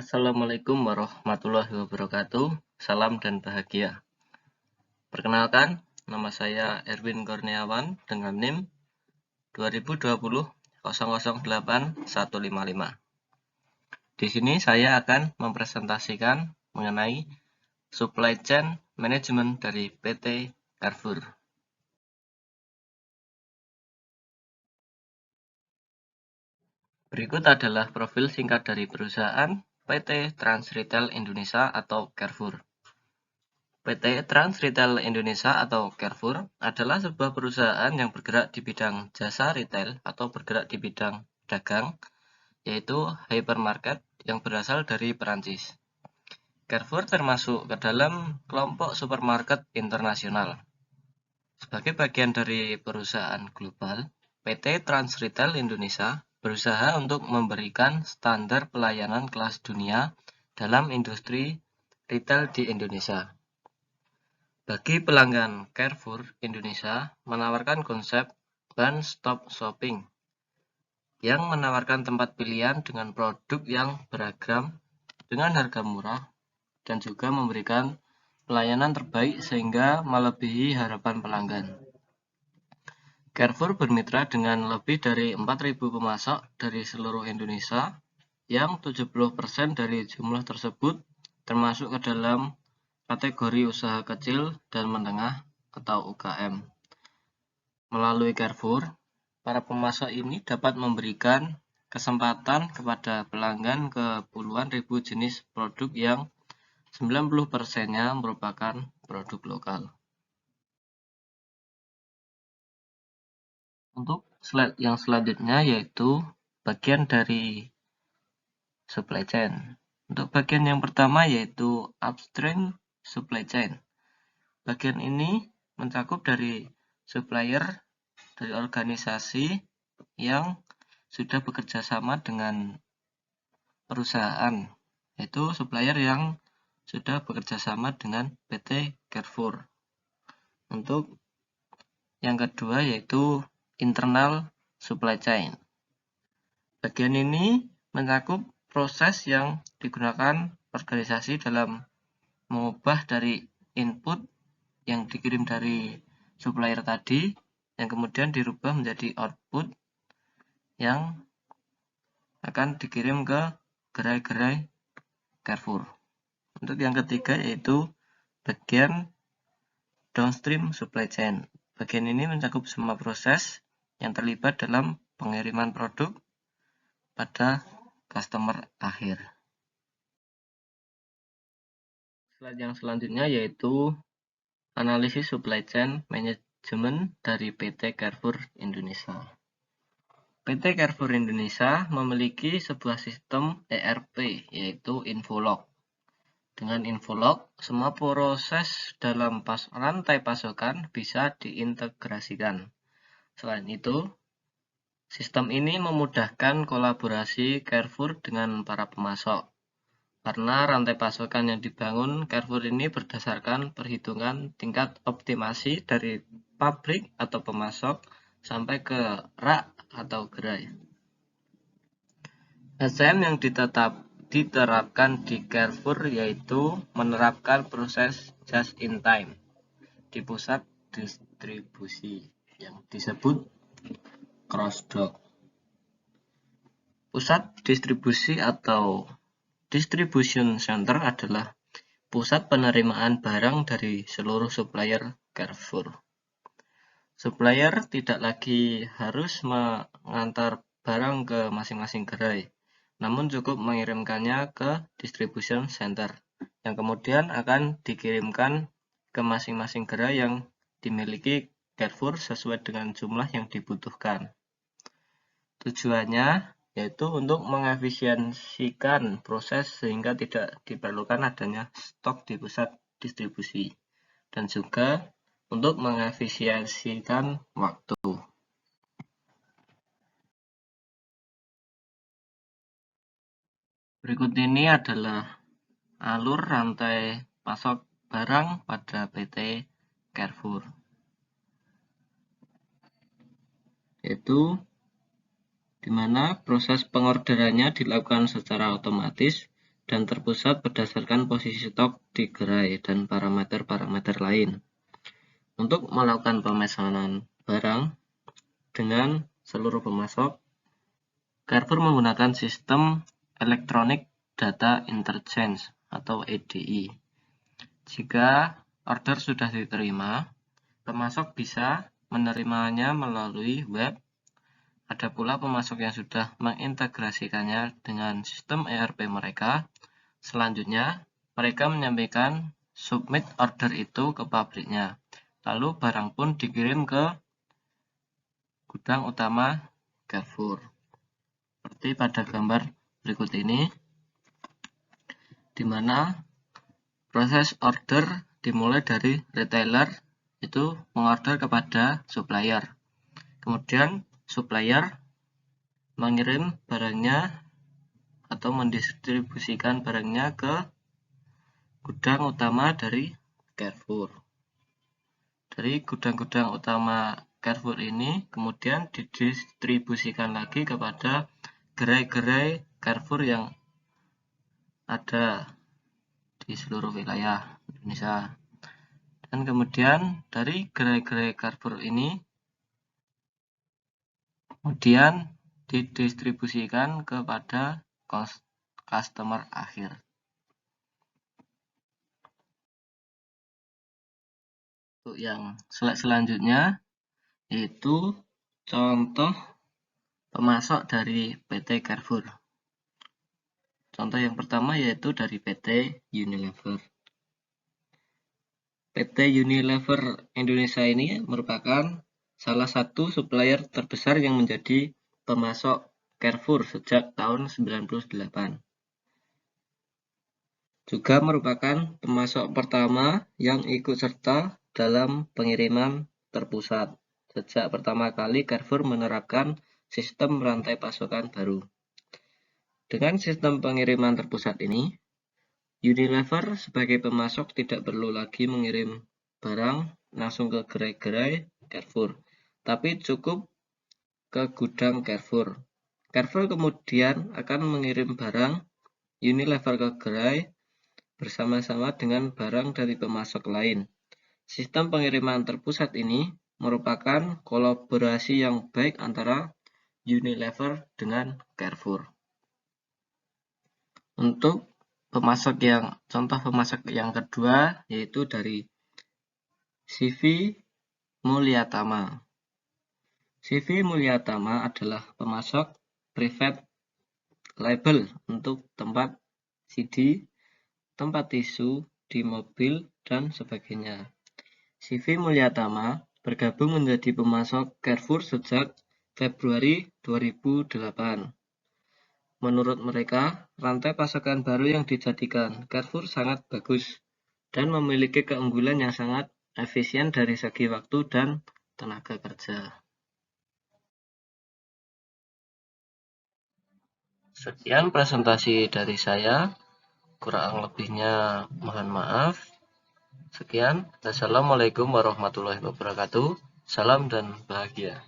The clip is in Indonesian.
Assalamualaikum warahmatullahi wabarakatuh. Salam dan bahagia. Perkenalkan, nama saya Erwin Kurniawan dengan NIM 2020-008155. Di sini saya akan mempresentasikan mengenai supply chain management dari PT Carrefour. Berikut adalah profil singkat dari perusahaan PT Trans Retail Indonesia atau Carrefour. PT Trans Retail Indonesia atau Carrefour adalah sebuah perusahaan yang bergerak di bidang jasa retail atau bergerak di bidang dagang, yaitu hypermarket yang berasal dari Perancis. Carrefour termasuk ke dalam kelompok supermarket internasional. Sebagai bagian dari perusahaan global, PT Trans Retail Indonesia berusaha untuk memberikan standar pelayanan kelas dunia dalam industri retail di Indonesia. Bagi pelanggan Carrefour Indonesia menawarkan konsep one stop shopping yang menawarkan tempat pilihan dengan produk yang beragam dengan harga murah dan juga memberikan pelayanan terbaik sehingga melebihi harapan pelanggan. Carrefour bermitra dengan lebih dari 4.000 pemasok dari seluruh Indonesia yang 70% dari jumlah tersebut termasuk ke dalam kategori usaha kecil dan menengah atau UKM. Melalui Carrefour, para pemasok ini dapat memberikan kesempatan kepada pelanggan ke puluhan ribu jenis produk yang 90%-nya merupakan produk lokal. Untuk slide yang selanjutnya yaitu bagian dari supply chain. Untuk bagian yang pertama yaitu upstream supply chain. Bagian ini mencakup dari supplier dari organisasi yang sudah bekerja sama dengan perusahaan, yaitu supplier yang sudah bekerja sama dengan PT Carrefour. Untuk yang kedua yaitu internal supply chain. Bagian ini mencakup proses yang digunakan organisasi dalam mengubah dari input yang dikirim dari supplier tadi yang kemudian dirubah menjadi output yang akan dikirim ke gerai-gerai Carrefour. Untuk yang ketiga yaitu bagian downstream supply chain. Bagian ini mencakup semua proses yang terlibat dalam pengiriman produk pada customer akhir. Slide yang selanjutnya yaitu analisis supply chain management dari PT Carrefour Indonesia. PT Carrefour Indonesia memiliki sebuah sistem ERP yaitu Infolog. Dengan Infolog, semua proses dalam rantai pasokan bisa diintegrasikan. Selain itu, sistem ini memudahkan kolaborasi Carrefour dengan para pemasok. Karena rantai pasokan yang dibangun Carrefour ini berdasarkan perhitungan tingkat optimasi dari pabrik atau pemasok sampai ke rak atau gerai. SM yang diterapkan di Carrefour yaitu menerapkan proses just in time di pusat distribusi yang disebut cross-dock. Pusat distribusi atau distribution center adalah pusat penerimaan barang dari seluruh supplier Carrefour. Supplier tidak lagi harus mengantar barang ke masing-masing gerai, namun cukup mengirimkannya ke distribution center, yang kemudian akan dikirimkan ke masing-masing gerai yang dimiliki Carrefour sesuai dengan jumlah yang dibutuhkan. Tujuannya yaitu untuk mengefisiensikan proses sehingga tidak diperlukan adanya stok di pusat distribusi dan juga untuk mengefisiensikan waktu. Berikut ini adalah alur rantai pasok barang pada PT Carrefour, yaitu di mana proses pengorderannya dilakukan secara otomatis dan terpusat berdasarkan posisi stok di gerai dan parameter-parameter lain. Untuk melakukan pemesanan barang dengan seluruh pemasok, Carrefour menggunakan sistem Electronic Data Interchange atau EDI. Jika order sudah diterima, pemasok bisa menerimanya melalui web. Ada pula pemasok yang sudah mengintegrasikannya dengan sistem ERP mereka. Selanjutnya, mereka menyampaikan submit order itu ke pabriknya. Lalu barang pun dikirim ke gudang utama Carrefour. Seperti pada gambar berikut ini, di mana proses order dimulai dari retailer itu mengorder kepada supplier. Kemudian supplier mengirim barangnya atau mendistribusikan barangnya ke gudang utama dari Carrefour. Dari gudang-gudang utama Carrefour ini kemudian didistribusikan lagi kepada gerai-gerai Carrefour yang ada di seluruh wilayah Indonesia. Dan kemudian dari gerai-gerai Carrefour ini kemudian didistribusikan kepada customer akhir. Untuk yang slide selanjutnya yaitu contoh pemasok dari PT Carrefour. Contoh yang pertama yaitu dari PT Unilever. PT Unilever Indonesia ini merupakan salah satu supplier terbesar yang menjadi pemasok Carrefour sejak tahun 1998. Juga merupakan pemasok pertama yang ikut serta dalam pengiriman terpusat. Sejak pertama kali Carrefour menerapkan sistem rantai pasokan baru. Dengan sistem pengiriman terpusat ini, Unilever sebagai pemasok tidak perlu lagi mengirim barang langsung ke gerai-gerai Carrefour, tapi cukup ke gudang Carrefour. Carrefour kemudian akan mengirim barang Unilever ke gerai bersama-sama dengan barang dari pemasok lain. Sistem pengiriman terpusat ini merupakan kolaborasi yang baik antara Unilever dengan Carrefour. Untuk contoh pemasok yang kedua yaitu dari CV Mulyatama. CV Mulyatama adalah pemasok private label untuk tempat CD, tempat tisu di mobil, dan sebagainya. CV Mulyatama bergabung menjadi pemasok Carrefour sejak Februari 2008. Menurut mereka, rantai pasokan baru yang dijadikan Carrefour sangat bagus dan memiliki keunggulan yang sangat efisien dari segi waktu dan tenaga kerja. Sekian presentasi dari saya, kurang lebihnya mohon maaf. Sekian, Assalamualaikum warahmatullahi wabarakatuh. Salam dan bahagia.